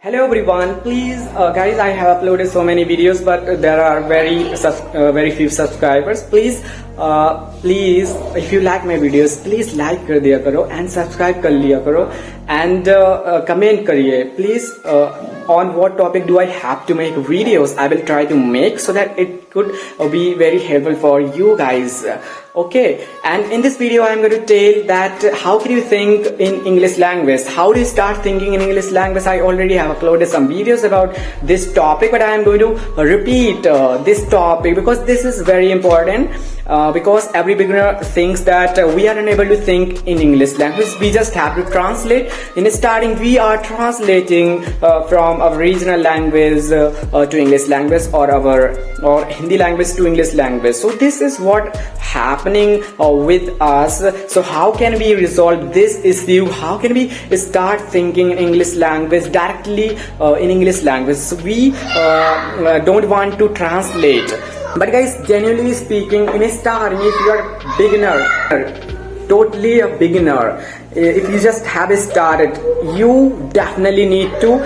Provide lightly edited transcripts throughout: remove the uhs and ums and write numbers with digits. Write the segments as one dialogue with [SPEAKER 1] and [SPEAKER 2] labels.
[SPEAKER 1] Hello everyone, please guys, I have uploaded so many videos but there are very few subscribers. Please if you like my videos, please like कर दिया करो and subscribe कर लिया करो and comment करिए please on what topic do I have to make videos. I will try to make so that it could be very helpful for you guys. Okay, and in this video I am going to tell that how can you think in English language, how do you start thinking in English language. I already have uploaded some videos about this topic, but I am going to repeat this topic because this is very important. Because every beginner thinks that we are unable to think in English language, we just have to translate. In starting we are translating from our regional language to English language or Hindi language to English language. So this is what happening with us. So how can we resolve this issue? How can we start thinking in English language directly in English language? So we don't want to translate. But guys, genuinely speaking, in starting, if you are beginner, totally a beginner, if you just have started, you definitely need to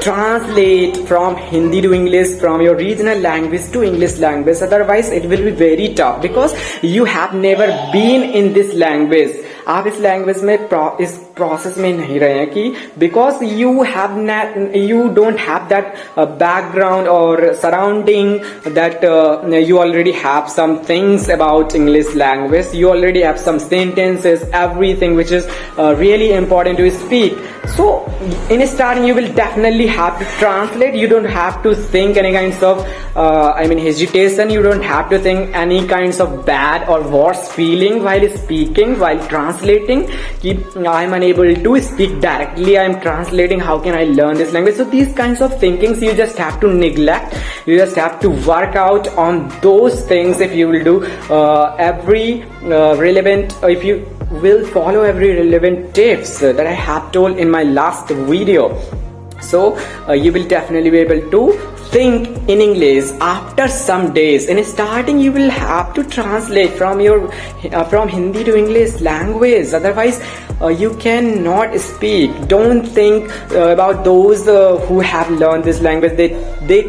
[SPEAKER 1] translate from Hindi to English, from your regional language to English language. Otherwise it will be very tough because you have never been in this language. आप इस language में इस process में नहीं रहे हैं कि because you don't have that background or surrounding that you already have some things about English language. You already have some sentences, everything which is really important to speak. So in starting you will definitely have to translate. You don't have to think any kinds of hesitation. You don't have to think any kinds of bad or worse feeling while speaking, while translating. I am unable to speak directly, I am translating, how can I learn this language? So these kinds of thinkings you just have to neglect. You just have to work out on those things. If you will do if you will follow every relevant tips that I have told in my last video, so you will definitely be able to think in English after some days. In starting you will have to translate from Hindi to English language. Otherwise you cannot speak. Don't think about those who have learned this language. They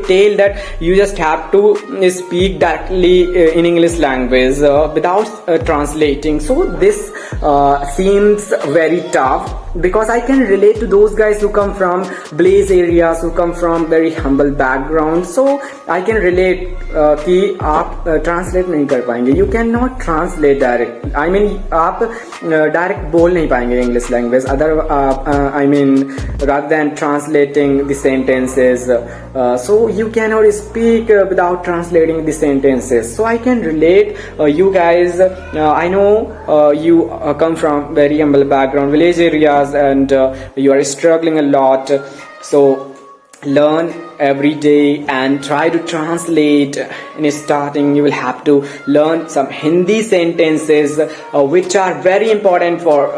[SPEAKER 1] tell that you just have to speak directly in English language without translating. So this seems very tough because I can relate to those guys who come from village areas, who come from very humble background. So I can relate कि आप translate नहीं कर पाएंगे. You cannot translate direct. I mean आप direct बोल नहीं पाएंगे English language. Rather than translating the sentences. So you cannot speak without translating the sentences. So I can relate you guys. I know you come from very humble background, village areas, and you are struggling a lot. So learn every day and try to translate. In starting you will have to learn some Hindi sentences which are very important for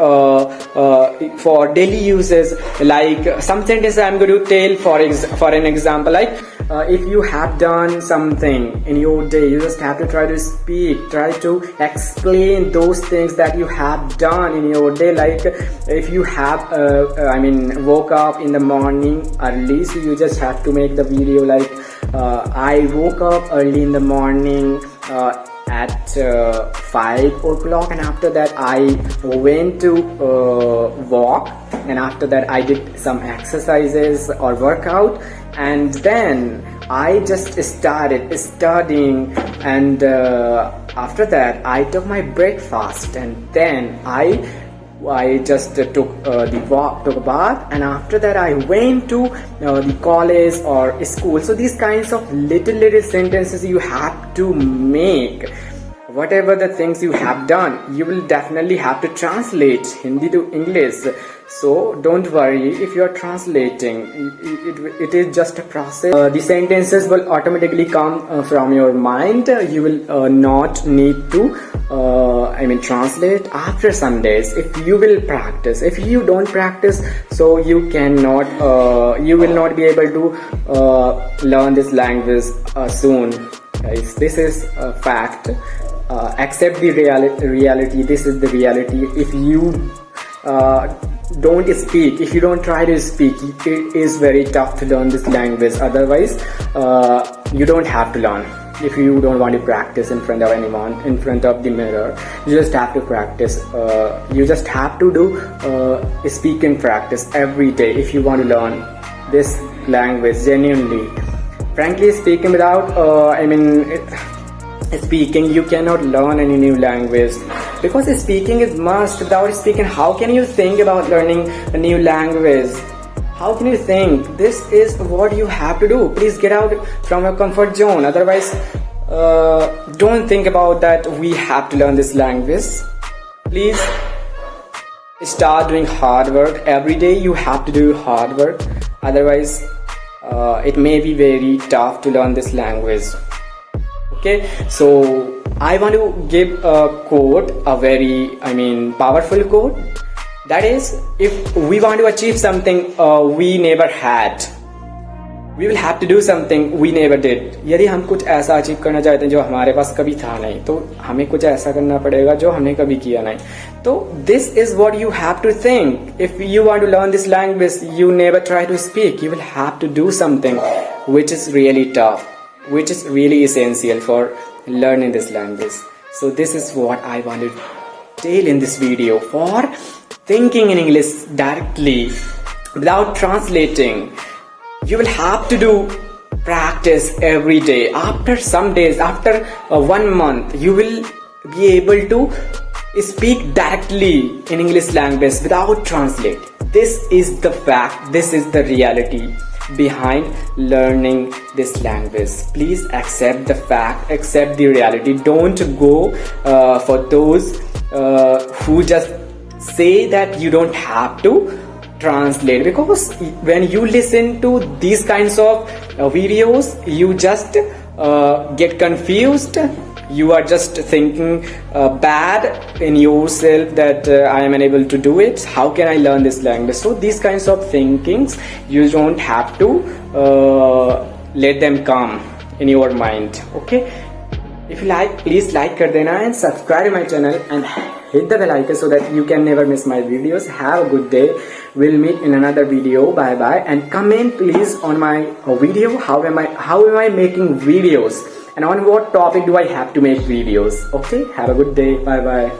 [SPEAKER 1] daily uses. Like some sentences I'm going to tell for an example, like if you have done something in your day, you just have to try to speak, try to explain those things that you have done in your day. Like if you have woke up in the morning early, so you just have to make the video like I woke up early in the morning at 5 o'clock, and after that I went to walk, and after that I did some exercises or workout, and then I just started studying, and after that I took my breakfast, and then I just took a bath, and after that I went to the college or school. So these kinds of little sentences you have to make. Whatever the things you have done, you will definitely have to translate Hindi to English. So don't worry if you are translating. It is just a process. The sentences will automatically come from your mind. You will not need to translate after some days if you will practice. If you don't practice, so you cannot you will not be able to learn this language soon, guys. This is a fact. Accept the reality. This is the reality. If you don't speak, if you don't try to speak, it is very tough to learn this language. Otherwise, you don't have to learn. If you don't want to practice in front of anyone, in front of the mirror, you just have to practice. You just have to do speaking practice every day if you want to learn this language genuinely. Frankly speaking, without speaking, you cannot learn any new language, because speaking is must. Without speaking, how can you think about learning a new language? How can you think? This is what you have to do. Please get out from your comfort zone. Otherwise, don't think about that we have to learn this language. Please start doing hard work. Every day you have to do hard work. Otherwise, it may be very tough to learn this language. Okay, so I want to give a quote, a very powerful quote. That is, if we want to achieve something we never had, we will have to do something we never did. यदि हम कुछ ऐसा achieve करना चाहते हैं जो हमारे पास कभी था नहीं, तो हमें कुछ ऐसा करना पड़ेगा जो हमने कभी किया नहीं. तो this is what you have to think. If you want to learn this language, you never try to speak. You will have to do something which is really tough, which is really essential for learning this language. So this is what I want to tell in this video. For thinking in English directly without translating, you will have to do practice every day. After some days, after 1 month, you will be able to speak directly in English language without translate. This is the fact, this is the reality behind learning this language. Please accept the fact, accept the reality. Don't go for those who just say that you don't have to translate, because when you listen to these kinds of videos, you just get confused. You are just thinking bad in yourself that I am unable to do it. How can I learn this language? So these kinds of thinkings, you don't have to let them come in your mind. Okay, if you like, please like कर देना and subscribe my channel and hit the bell icon so that you can never miss my videos. Have a good day. We'll meet in another video. Bye bye. And comment please on my video. How am I making videos, and on what topic do I have to make videos? Okay, have a good day. Bye bye.